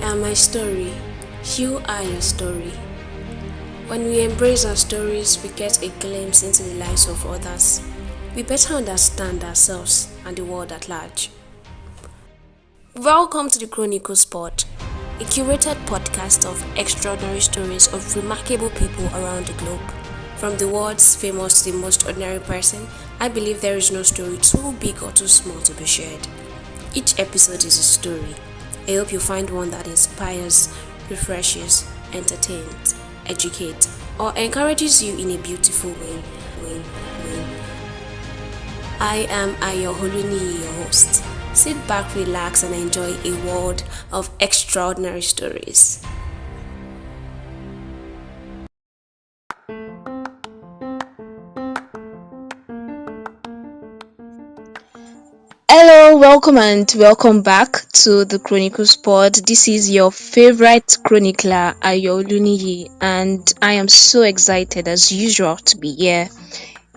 am my story. You are your story. When we embrace our stories, we get a glimpse into the lives of others. We better understand ourselves and the world at large. Welcome to the Chronicles Pod, a curated podcast of extraordinary stories of remarkable people around the globe. From the world's famous to the most ordinary person, I believe there is no story too big or too small to be shared. Each episode is a story. I hope you find one that inspires, refreshes, entertains, educates, or encourages you in a beautiful way. I am Ayooluniyi, your host. Sit back, relax, and enjoy a world of extraordinary stories. Hello, welcome back to the Chronicles Pod. This is your favorite chronicler, Ayooluniyi, and I am so excited as usual to be here.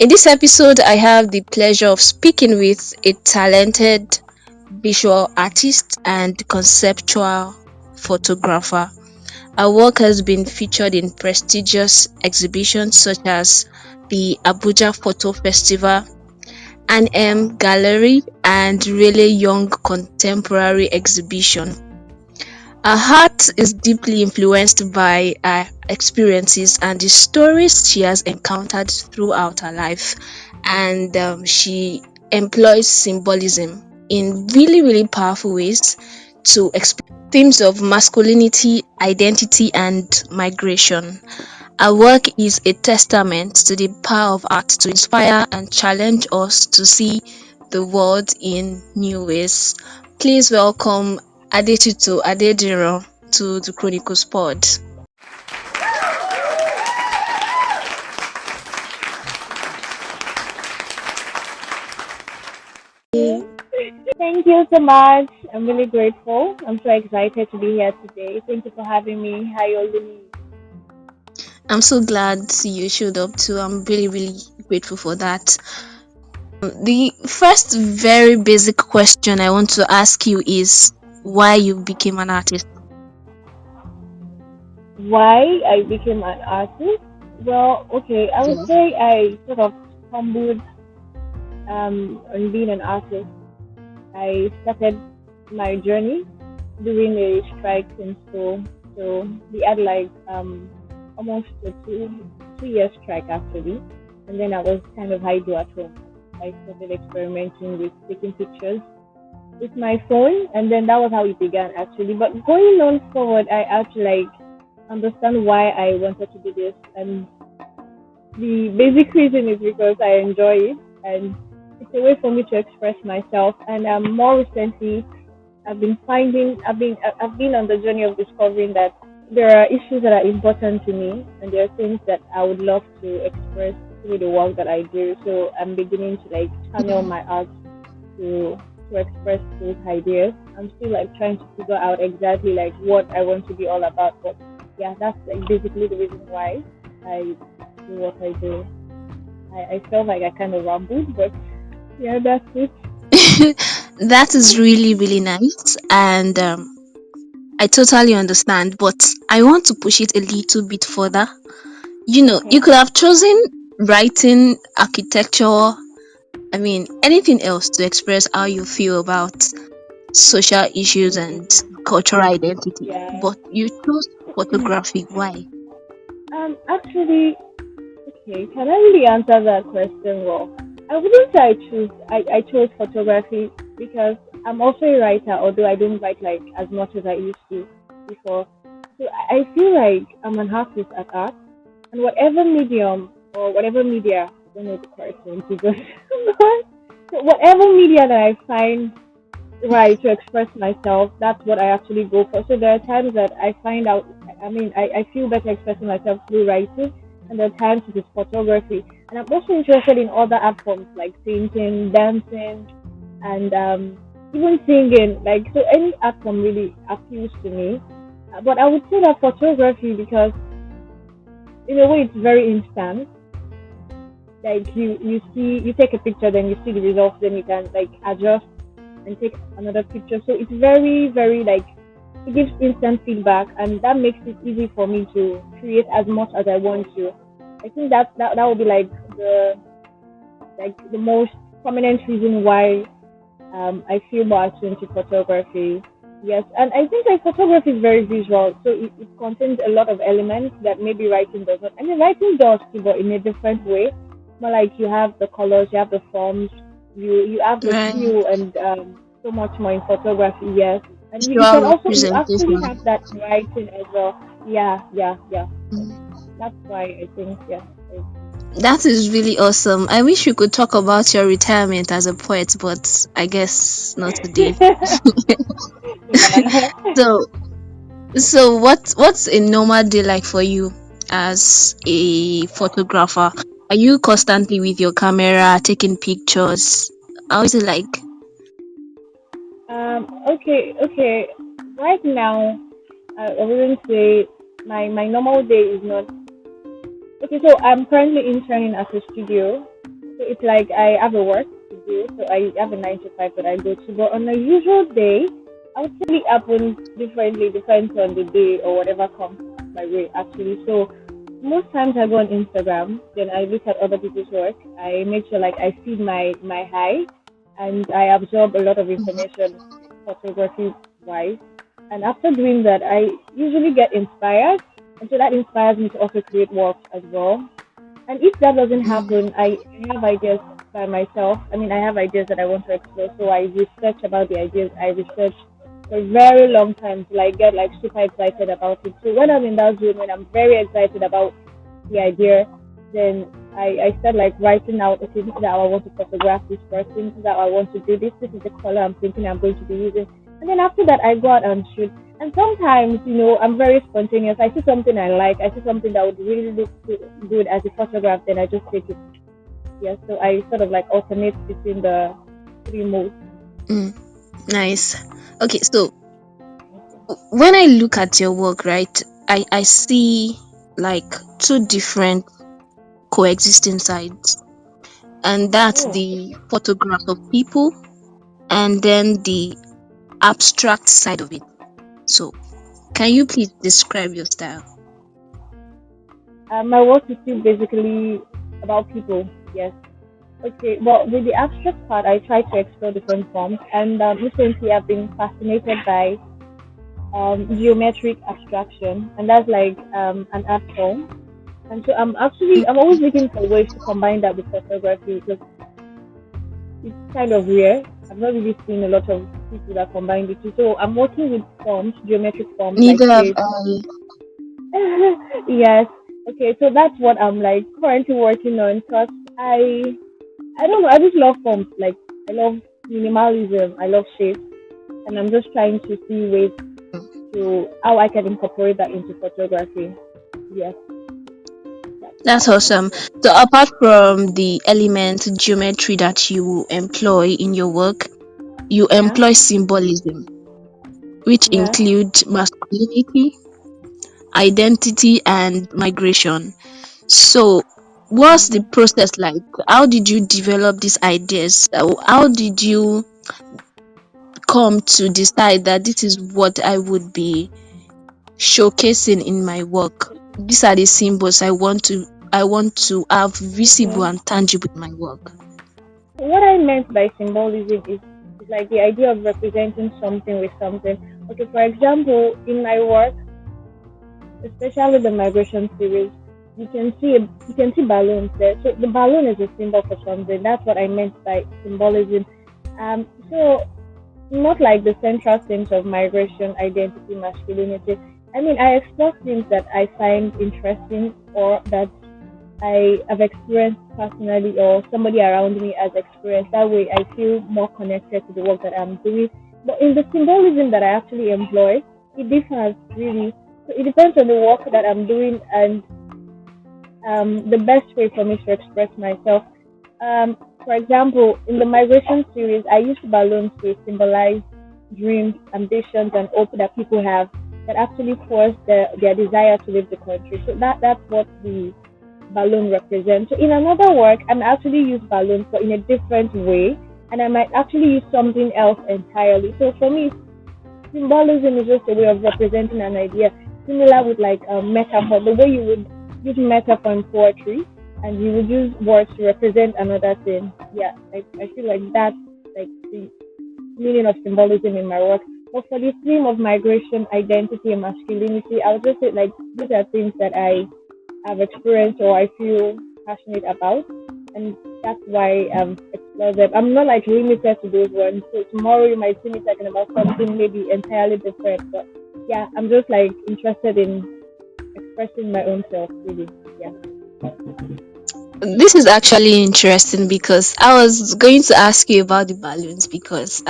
In this episode, I have the pleasure of speaking with a talented visual artist and conceptual photographer. Her work has been featured in prestigious exhibitions such as the Abuja Photo Festival, an M Gallery, and really young contemporary exhibition. Her art is deeply influenced by her experiences and the stories she has encountered throughout her life, and she employs symbolism in really powerful ways to explore themes of masculinity, identity, and migration. Her work is a testament to the power of art to inspire and challenge us to see the world in new ways. Please welcome Adetutu Adediran to the Chronicles Pod. Thank you so much. I'm really grateful. I'm so excited to be here today. Thank you for having me. Ayooluniyi. I'm so glad you showed up too. I'm really grateful for that. The first very basic question I want to ask you is why you became an artist. Why I became an artist? Well, okay, I would say I sort of stumbled on being an artist. I started my journey during a strike in school. So we had like almost a two-year strike actually, and then I was kind of idle at home. I started experimenting with taking pictures with my phone, and then that was how it began actually. But going on forward, I actually like understand why I wanted to do this, and the basic reason is because I enjoy it, and it's a way for me to express myself. And more recently, I've been on the journey of discovering that there are issues that are important to me, and there are things that I would love to express through the work that I do. So I'm beginning to like channel my art to express those ideas. I'm still like trying to figure out exactly like what I want to be all about. But yeah, that's like basically the reason why I do what I do. I felt like I kind of rambled, but yeah, that's it. That is really nice, and I totally understand, but I want to push it a little bit further. Okay. You could have chosen writing, architecture, anything else to express how you feel about social issues and cultural identity, Yeah. but you chose photography. Why? Actually, okay, can I really answer that question well? I wouldn't say I chose photography because I'm also a writer, although I don't write like as much as I used to before. So I feel like I'm an artist at art, and whatever medium or whatever media, I don't know the correct name because so whatever media that I find right to express myself, that's what I actually go for. So there are times that I find out, I feel better expressing myself through writing, and there are times it is photography. And I'm also interested in other art forms like painting, dancing, and even singing. Like, so any art form really appeals to me. But I would say that photography, because in a way it's very instant. Like you take a picture, then you see the results, then you can like adjust and take another picture. So it's very like it gives instant feedback, and that makes it easy for me to create as much as I want to. I think that would be the most prominent reason why I feel more attuned to photography. Yes, and I think like photography is very visual, so it contains a lot of elements that maybe writing does not. I mean, writing does too, but in a different way. More like you have the colors, you have the forms, you have the Right. feel, and so much more in photography. Yes, and you can Visual also you actually representation. have that in writing as well. Yeah, yeah, yeah. That's why I think yeah. That is really awesome. I wish we could talk about your retirement as a poet, but I guess not today. Yeah. So, what's a normal day like for you as a photographer? Are you constantly with your camera taking pictures? How is it like? Okay, okay. Right now, I wouldn't say my normal day is not okay. So I'm currently interning at a studio. So it's like I have a work to do. So I have a 9 to 5 that I go to. But on a usual day, I would say it happens differently, depends on the day or whatever comes my way actually. So most times I go on Instagram, then I look at other people's work. I make sure like I feed my eye, and I absorb a lot of information photography wise. And after doing that, I usually get inspired, and so that inspires me to also create work as well. And if that doesn't Mm. happen, I have ideas by myself. I mean, I have ideas that I want to explore, so I research about the ideas. I research for a very long time till I get like super excited about it. So when I'm in that zone, when I'm very excited about the idea, then I start like writing out, okay, this is how I want to photograph this person, this is how I want to do this is the color I'm thinking I'm going to be using. And then after that, I go out and shoot. And sometimes, I'm very spontaneous. I see something I like, I see something that would really look good as a photograph, then I just take it. Yeah, so I sort of like alternate between the three modes. Mm. Nice. Okay, so when I look at your work, right, I see like two different coexisting sides, and that's Oh, the photograph of people and then the abstract side of it. So, can you please describe your style? my work is still basically about people. Yes. Okay, well, with the abstract part, I try to explore different forms, and recently I've been fascinated by geometric abstraction, and that's like an art form. And so I'm always looking for ways to combine that with photography because it's kind of rare. I've not really seen a lot of people that combine the two. So I'm working with forms, geometric forms like Neither have shapes. I. Yes. Okay, so that's what I'm like currently working on because I don't know, I just love forms. Like I love minimalism, I love shapes, and I'm just trying to see ways to how I can incorporate that into photography. Yes, That's that's awesome. it. So, apart from the element geometry that you employ in your work, you Yeah, employ symbolism, which yeah. include masculinity, identity, and migration. So, what's the Mm-hmm. process like? How did you develop these ideas? How did you come to decide that this is what I would be showcasing in my work? These are the symbols I want to have visible Okay. and tangible in my work. What I meant by symbolism is like the idea of representing something with something. Okay, for example, in my work, especially the migration series, you can see balloons there. So the balloon is a symbol for something. That's what I meant by symbolism. So not like the central themes of migration, identity, masculinity. I mean, I explore things that I find interesting or that I have experienced personally or somebody around me has experienced. That way I feel more connected to the work that I'm doing. But in the symbolism that I actually employ, it differs really. So it depends on the work that I'm doing and the best way for me to express myself. For example, in the migration series, I use balloons to symbolize dreams, ambitions, and hope that people have that actually force their desire to leave the country. So that's what the balloon represents. So in another work, I might actually use balloons, but in a different way, and I might actually use something else entirely. So for me, symbolism is just a way of representing an idea, similar with like a metaphor. The way you would use metaphor in poetry, and you would use words to represent another thing. Yeah, I feel like that's like the meaning of symbolism in my work. But for the theme of migration, identity, and masculinity, I would just say like these are things that I have experienced or I feel passionate about, and that's why explore them. I'm not like limited to those ones. So tomorrow you might see me talking about something maybe entirely different, but yeah, I'm just like interested in expressing my own self, really. Yeah. This is actually interesting because I was going to ask you about the balloons because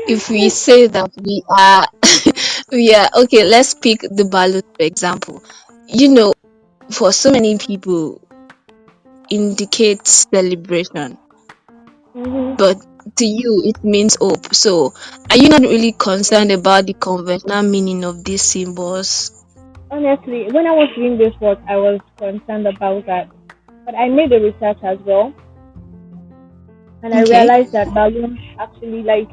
if we say that we are we are okay, let's pick the balloon for example. You know, for so many people indicates celebration, hmm but to you it means hope. So are you not really concerned about the conventional meaning of these symbols? Honestly, when I was doing this work, I was concerned about that, but I made the research as well, and I Okay. realized that balloons actually like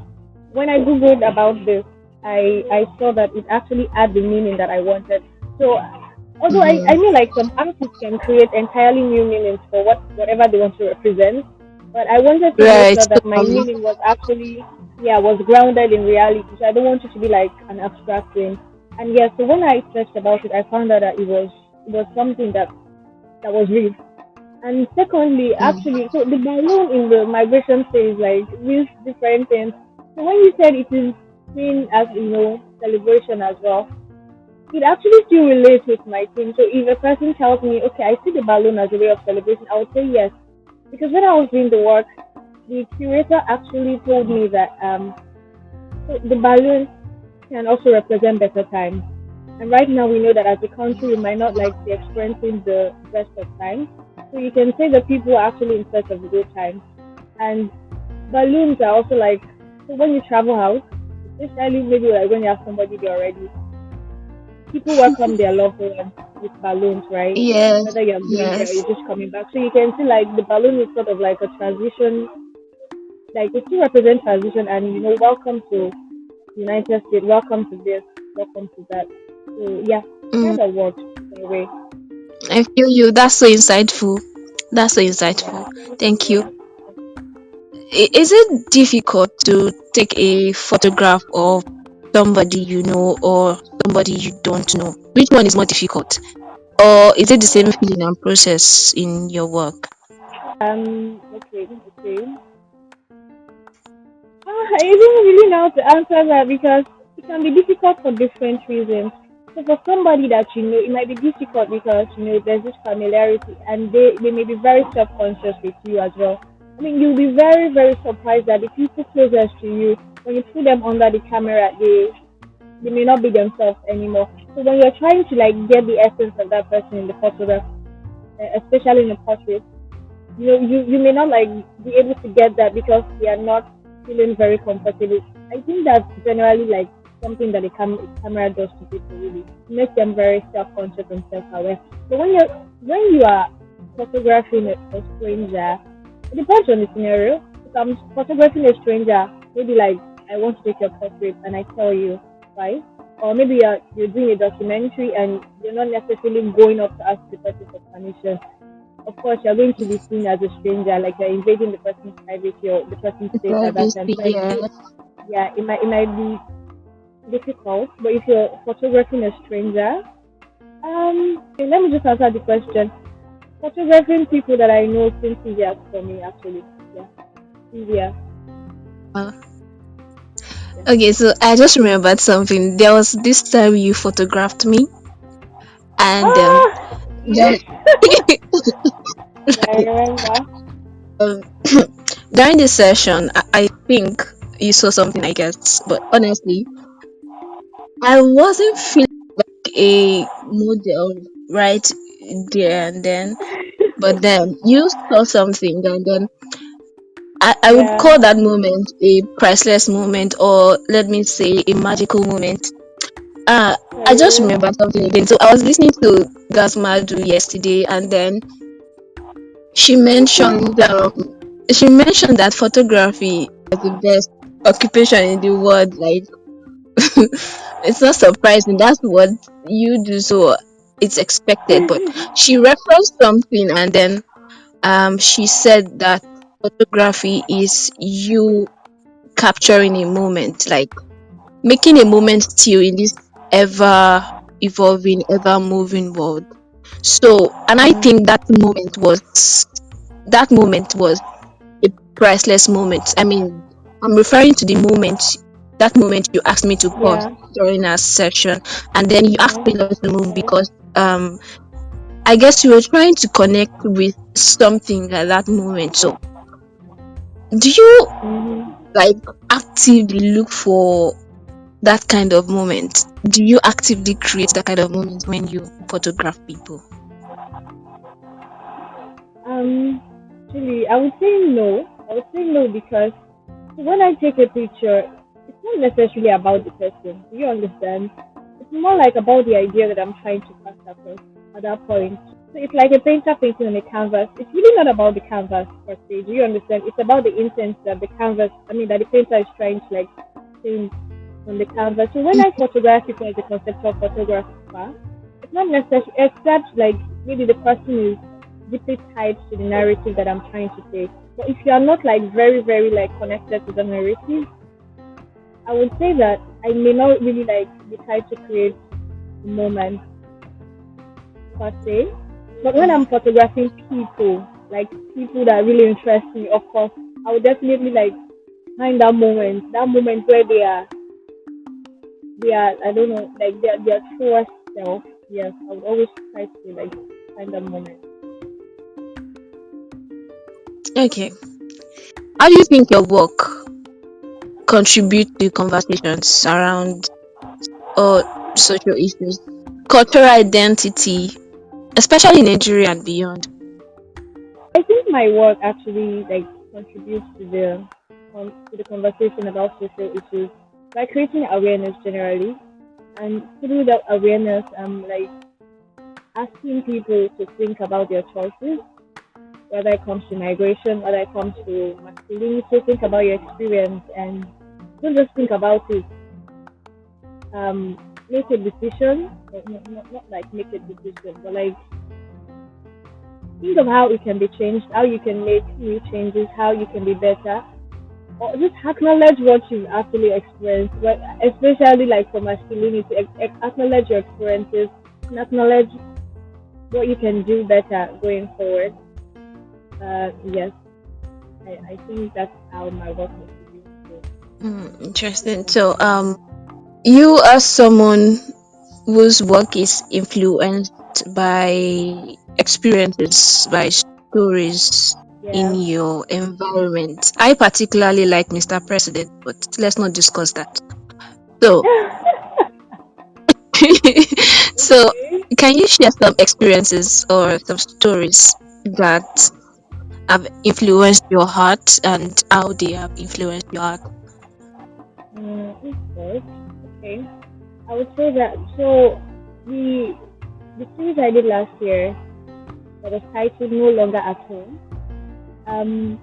when I googled about this, I saw that it actually had the meaning that I wanted. So although I Mm-hmm. mean like some artists can create entirely new meanings for whatever they want to represent, but I wanted to make Right, sure that my totally. meaning was actually was grounded in reality. So I don't want it to be like an abstract thing. And yeah, so when I searched about it, I found out that it was something that was real. And secondly, Mm. actually, so the balloon in the migration phase like means different things. So when you said it is seen as celebration as well, it actually still relates with my thing. So if a person tells me, okay, I see the balloon as a way of celebration, I would say yes. Because when I was doing the work, the curator actually told me that so the balloon can also represent better times. And right now we know that as a country we might not like be experiencing the best of times. So you can say that people are actually in search of the good times. And balloons are also like so when you travel out, especially maybe like when you have somebody there already, people welcome their loved ones with balloons, right? Yes, Whether you're going there or yes. you're just coming back. So you can see like the balloon is sort of like a transition, like it still represents transition and welcome to United States, welcome to this, welcome to that. So yeah, it Mm, kind of works in a way. I feel you. That's so insightful. That's so Yeah, insightful. thank Thank you. you. Is it difficult to take a photograph of somebody you know or somebody you don't know? Which one is more difficult? Or is it the same feeling and process in your work? Okay, okay. I don't really know how to answer that because it can be difficult for different reasons. So for somebody that you know, it might be difficult because there's this familiarity and they may be very self-conscious with you as well. I mean, you'll be very very surprised that the people closest to you, when you put them under the camera, they may not be themselves anymore. So when you're trying to like get the essence of that person in the photograph, especially in a portrait, you may not like be able to get that because they are not feeling very comfortable. I think that's generally like something that a camera does to people really. It makes them very self-conscious and self-aware. So when you are photographing a stranger, it depends on the scenario. If I'm photographing a stranger, maybe like I want to take your portrait and I tell you, right? Or maybe you're doing a documentary and you're not necessarily going up to ask the person for permission. Of course, you're going to be seen as a stranger, like you're invading the person's privacy or the person's space at that time. Privacy, So I yeah. feel, yeah, it might be difficult. But if you're photographing a stranger, okay, let me just answer the question. Photographing people that I know seems easier for me, actually. Yeah, easier. Uh, Yeah. okay, so I just remembered something. There was this time you photographed me, and Ah, then yes. Yeah, I remember. um, during this session, I think you saw something, I guess. But honestly, I wasn't feeling a model right there and then. But then you saw something, and then I would Yeah, call that moment a priceless moment, or let me say a magical moment. I just for remember something again. So I was listening to Gasmadu yesterday, and then she mentioned um, she mentioned that photography is the best occupation in the world. Like It's not surprising. That's what you do, so it's expected. But she referenced something, and then she said that photography is you capturing a moment, like making a moment still in this ever evolving, ever moving world. So, and I Mm, think that moment was a priceless moment. I mean, I'm referring to the moment, that moment you asked me to pause yeah. during our session, and then you asked Yes. me not to move Yes. because I guess you were trying to connect with something at that moment. So, do you Mm-hmm. like actively look for that kind of moment? Do you actively create that kind of moment when you photograph people? Actually, I would say no. I would say no because when I take a picture, it's not necessarily about the person. Do you understand? It's more like about the idea that I'm trying to pass across at that point. So it's like a painter painting on a canvas. It's really not about the canvas per se. Do you understand? It's about the intent that the canvas, that the painter is trying to like paint on the canvas. So when I photograph people as a conceptual photographer, it's not necessary, except like maybe the person is deeply tied to the narrative that I'm trying to say. But if you are not like very, very like connected to the narrative, I would say that I may not really like be trying to create a moment per se. But when I'm photographing people, like people that really interest me, of course, I would definitely like find that moment where they are, I don't know, like their truest self. Yes, I would always try to like find that moment. Okay. How do you think your work contribute to conversations around social issues, cultural identity, especially in Nigeria and beyond? I think my work actually like contributes to the conversation about social issues by creating awareness generally, and through that awareness, I'm like asking people to think about their choices, whether it comes to migration, whether it comes to masculinity. Think about your experience and don't just think about it. Make a decision, not like make a decision, but like think of how it can be changed, how you can make new changes, how you can be better, or just acknowledge what you've actually experienced, especially like for masculinity, acknowledge your experiences and acknowledge what you can do better going forward. Yes, I think that's how my work contributes Interesting. So, you as someone whose work is influenced by experiences, by stories to. in Yeah. your environment. I particularly like Mr. President, but let's not discuss that. So, so Okay. can you share some experiences or some stories that have influenced your heart and how they have influenced your heart? Okay. Okay. I would say that so the the series I did last year that was titled No Longer at Home. Um,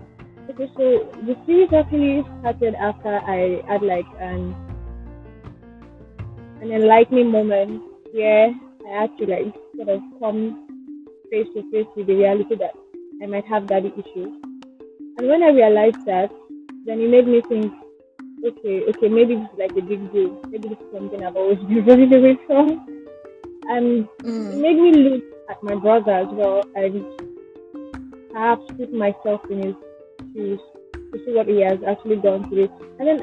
okay, so the series actually started after I had like an enlightening moment where I had to like sort of come face to face with the reality that I might have daddy issues. And when I realized that, then it made me think, okay, maybe this is like a big deal. Maybe this is something I've always been running away from. And it Mm, made me look at my brother as well and perhaps put myself in his shoes to see what he has actually gone through. And then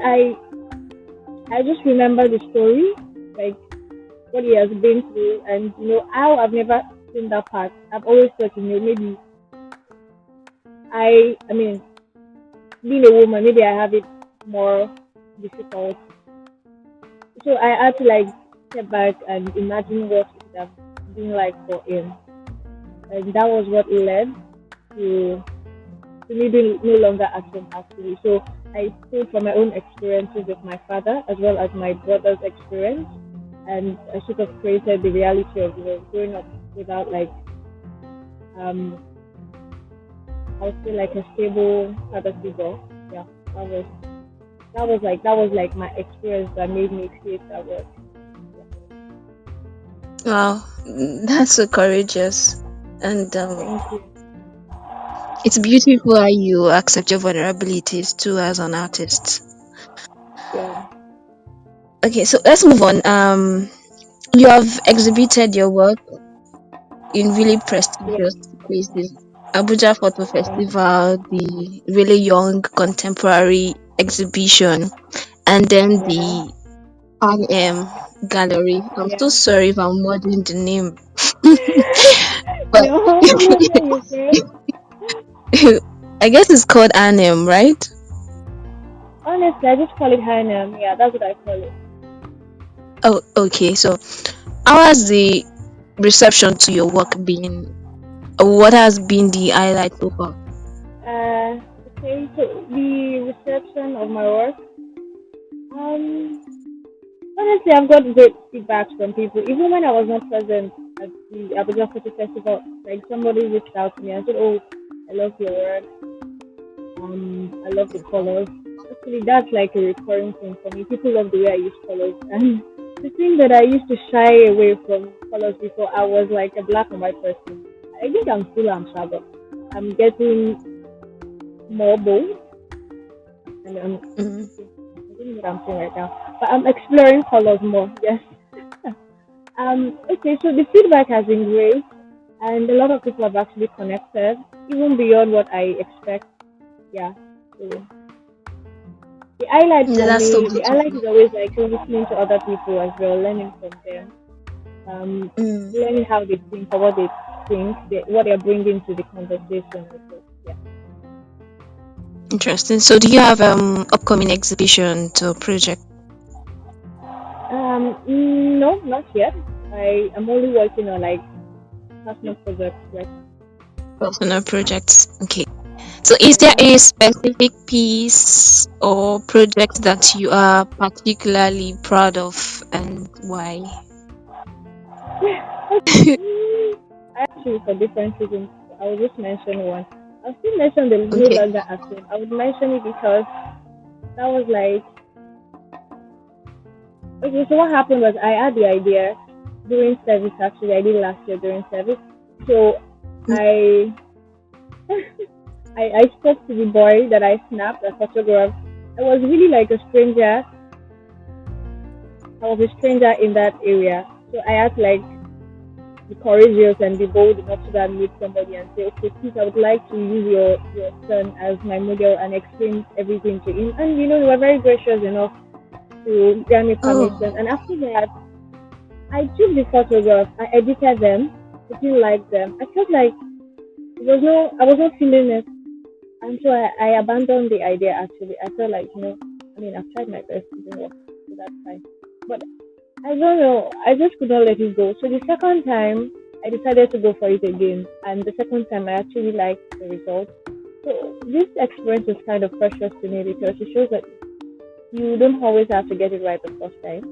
I just remember the story, like what he has been through, and how I've never seen that part. I've always thought, maybe I mean, being a woman, maybe I have it more difficult. So I had to like step back and imagine what it would have been like for him, and that was what led to me being no longer at home actually. So I spoke from my own experiences with my father as well as my brother's experience, and I sort of created the reality of growing up without like um I would say like a stable father figure. Yeah, that was that was like my experience that made me create that work. Wow, that's so courageous. And Thank you. it's beautiful how you accept your vulnerabilities too as an artist. Yeah. Okay, so let's move on. You have exhibited your work in really Yeah. prestigious places. Abuja Photo Thank you. Festival, the really young contemporary exhibition, and then Yeah. the M Gallery. I'm so Yeah. sorry if I'm muddling the name, but No, no, you okay? I guess it's called Anem, right? Honestly, I just call it Hanem. Yeah, that's what I call it. Oh, okay. So, how has the reception to your work been? What has been the highlight so far? Okay, so the reception of my work, um, honestly, I've got great feedbacks from people. Even when I was not present at the Abuja Photo Festival, like somebody reached out to me and said, "Oh, I love your work. I love the colors." Actually, that's like a recurring thing for me. People love the way I use colors, and the thing that I used to shy away from colors before, I was like a black and white person. I think I'm still am shy, but I'm getting more bold, and Mm, I don't know what I'm saying right now, but I'm exploring colors more. Yes. Okay, so the feedback has been great, and a lot of people have actually connected, even beyond what I expect. Yeah. So the highlight yeah, for that's so me, the highlight beautiful. is always like listening to other people as well, learning from them, um, Mm, learning how they think or what they think, what they're bringing to the conversation. As well. Yeah. interesting. So, do you have upcoming exhibition to project? No, not yet. I am only working on like personal projects right Personal projects. Okay. So, is there now. a specific piece or project that you are particularly proud of, and why? Mm, actually, for different reasons, I will just mention one. I'll still mention the no Okay. longer active. I would mention it because that was like, okay, so what happened was I had the idea during service, actually, I did last year during service. So I, I spoke to the boy that I snapped a photograph. I was really like a stranger. I was a stranger in that area. So I had to like be courageous and be bold enough to go and meet somebody and say, okay, please, I would like to use your son as my model and explain everything to him. And you know, they were very gracious enough to grant me Oh. permission. And after that, I took the photographs, I edited them, I didn't like them. I felt like I was not feeling it. And so I abandoned the idea actually. I felt like, I mean, I've tried my best, it didn't work, so that's fine. But I don't know. I just could not let it go. So the second time, I decided to go for it again. And the second time, I actually liked the result. So this experience is kind of precious to me because it shows that you don't always have to get it right the first time,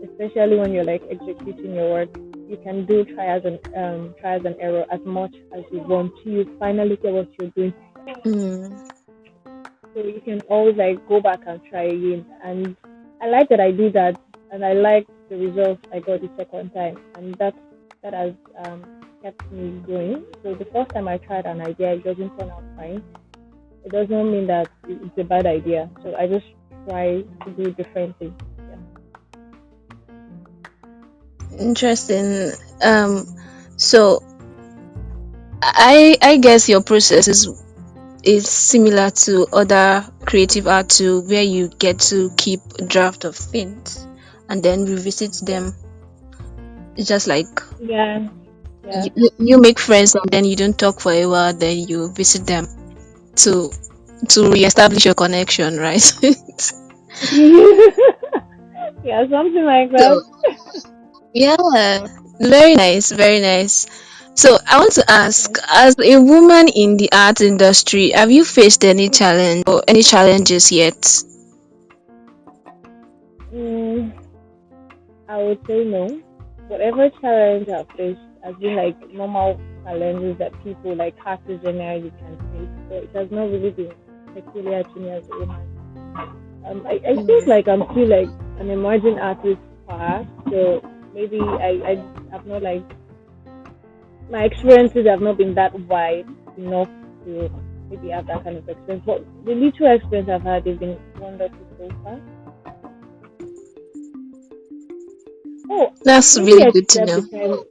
especially when you're like executing your work. You can do trials and error as much as you want till you finally get what you're doing. Mm, So you can always like go back and try again. And I like that I do that, and I like the results I got the second time, and that has kept me going. So the first time I tried an idea, it doesn't turn out fine. It doesn't mean that it's a bad idea. So I just try to do differently. Yeah. interesting. So I guess your process is similar to other creative art too, where you get to keep a draft of things and then revisit them. It's just like Yeah. Yeah. you make friends and then you don't talk for a while, then you visit them to reestablish your connection, right? Yeah, something like that. So yeah, very nice, very nice. So I want to ask, Thank as a woman in the art industry, have you faced any challenge or any challenges yet? you. I would say no. Whatever challenge I've faced has been like normal challenges that people like artists generally can face. So it has not really been peculiar to me as a woman. I think like I'm still like an emerging artist part, so maybe I have not like my experiences have not been that wide enough to maybe have that kind of experience. But the little experience I've had has been wonderful so far. Oh, That's maybe really good to except know. the time. Sorry.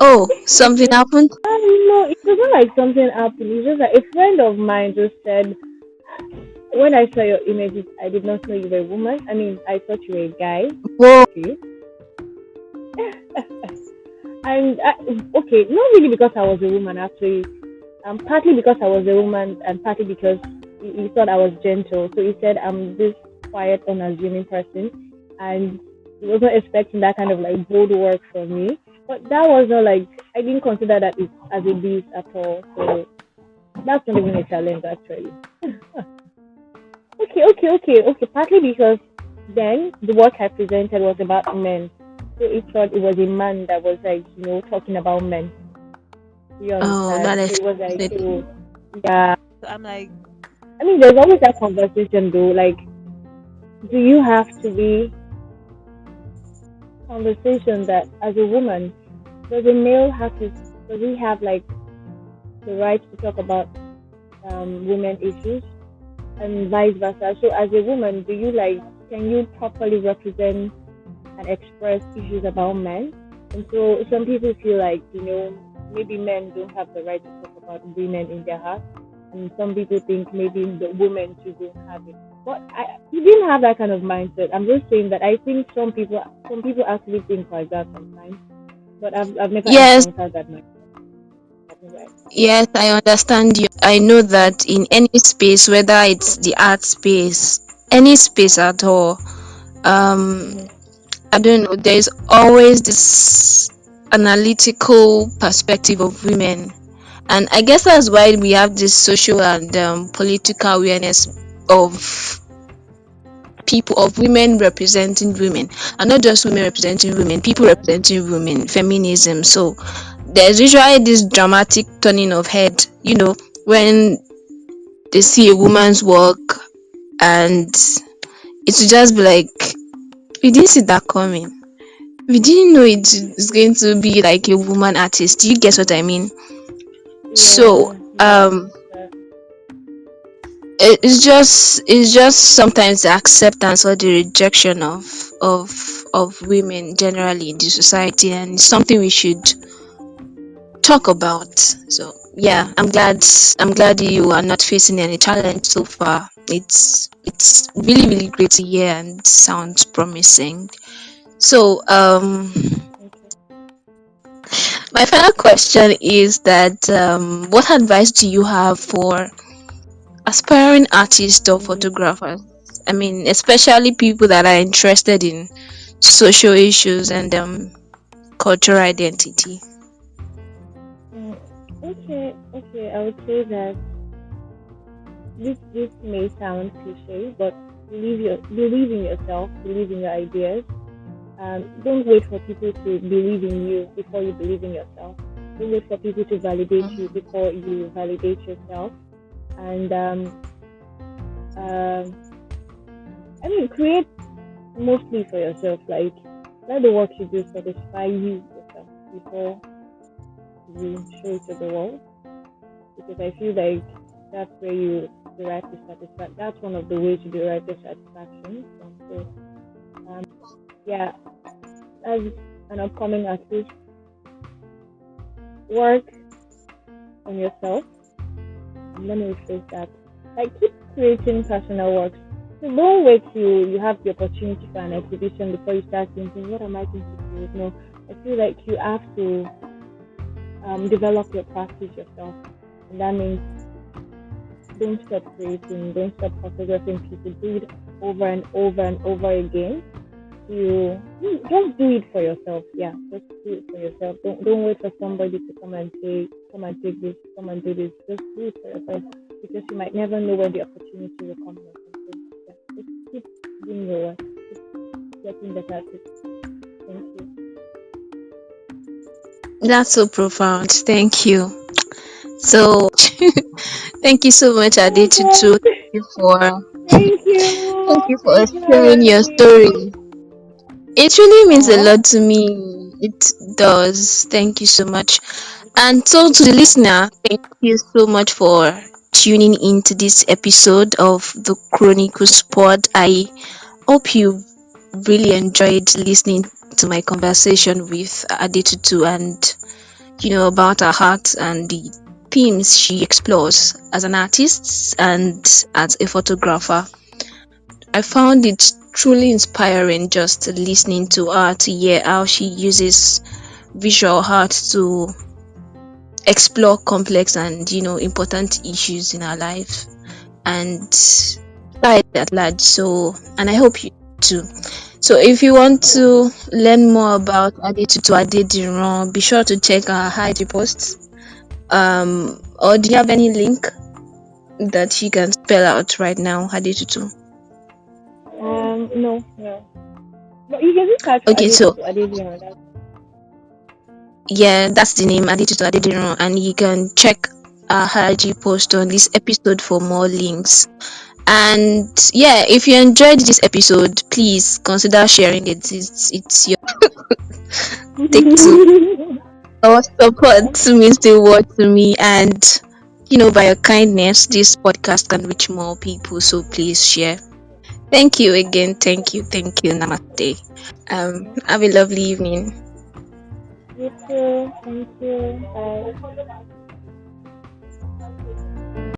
Oh, something happened? No, it wasn't like something happened. It's just like a friend of mine just said, when I saw your images, I did not know you were a woman. I mean, I thought you were a guy. Whoa. Okay. And okay, not really because I was a woman actually. Partly because I was a woman, and partly because he thought I was gentle. So he said I'm this quiet, unassuming person, and he wasn't expecting that kind of like bold work from me. But that was not like I didn't consider that as a beast at all. So that's not even a challenge actually. Okay. Partly because then the work I presented was about men. So it thought it was a man that was like, talking about men. You Oh, that understand? So it was like, explains it. yeah. So I'm like, I mean, there's always that conversation though. Like, do you have to be conversation that as a woman, does a male have to, does he have like the right to talk about women issues and vice versa? So as a woman, do you like, can you properly represent and express issues about men? And so some people feel like, maybe men don't have the right to talk about women in their heart. And some people think maybe the women too don't have it. But he didn't have that kind of mindset. I'm just saying that I think some people actually think like that sometimes. But I've never Yes, encountered that mindset. Right. yes, I understand you. I know that in any space, whether it's the art space, any space at all, um, Mm-hmm. I don't know, there's always this analytical perspective of women. And I guess that's why we have this social and political awareness of people, of women representing women, and not just women representing women, people Yeah. representing women, feminism. So there's usually this dramatic turning of head, when they see a woman's work, and it will just be like, we didn't see that coming. We didn't know it's going to be like a woman artist. Do you guess what I mean? So Yeah. it's just sometimes the acceptance or the rejection of women generally in the society, and it's something we should talk about. So yeah, I'm glad you are not facing any challenge so far. It's really really great to hear and sounds promising. So Okay. my final question is that what advice do you have for aspiring artists or Mm-hmm. photographers? I mean, especially people that are interested in social issues and cultural identity. Mm, okay. I would say that this may sound cliche, but believe in yourself, believe in your ideas. Don't wait for people to believe in you before you believe in yourself. Don't wait for people to validate you before you validate yourself. And uh, I mean, create mostly for yourself. Like, let the work you do satisfy you yourself before you show it to the world. Because I feel like that's where you derive the satisfaction. That's one of the ways you derive the satisfaction. So, um, yeah, as an upcoming artist, work on yourself. Let me rephrase that. Like, keep creating personal works. So don't wait till you have the opportunity for an exhibition before you start thinking, what am I going to do? No, I feel like you have to develop your practice yourself. And that means don't stop creating, don't stop photographing people. Do it over and over and over again. You just do it for yourself. Yeah, just do it for yourself. Don't wait for somebody to come and say, come and take this, come and do this. Just do it for yourself because you might never know when the opportunity will come or something. Yeah, just keep doing your work, keep getting better at it. Thank you. That's so profound. Thank you. So, thank you so much, Oh my Adetutu. Thank god! you for Thank Thank you. you for Thank you, sharing your Ayooluniyi. story. It really means a Aw. lot to me. It does. Thank you so much. And so, to the Yeah. listener, thank you so much for tuning into this episode of the Chronicles Pod. I hope you really enjoyed listening to my conversation with Adetutu and about her heart and the themes she explores as an artist and as a photographer. I found it truly inspiring just listening to her to hear how she uses visual art to explore complex and important issues in our life and society at large. So, and I hope you too. So, if you want to learn more about Adetutu Adediran, be sure to check our IG posts. Or do you have any link that you can spell out right now, Adetutu? No, no. But you can just search for Okay, so Adetutu Adediran. That's yeah, that's the name, Adetutu Adediran, and you can check our IG post on this episode for more links. And yeah, if you enjoyed this episode, please consider sharing it. It's your take to our support yeah. means the world to me, and by your kindness, this podcast can reach more people. So please share. Thank you again. Thank you. Namaste. Have a lovely evening. You too. Thank you. Bye.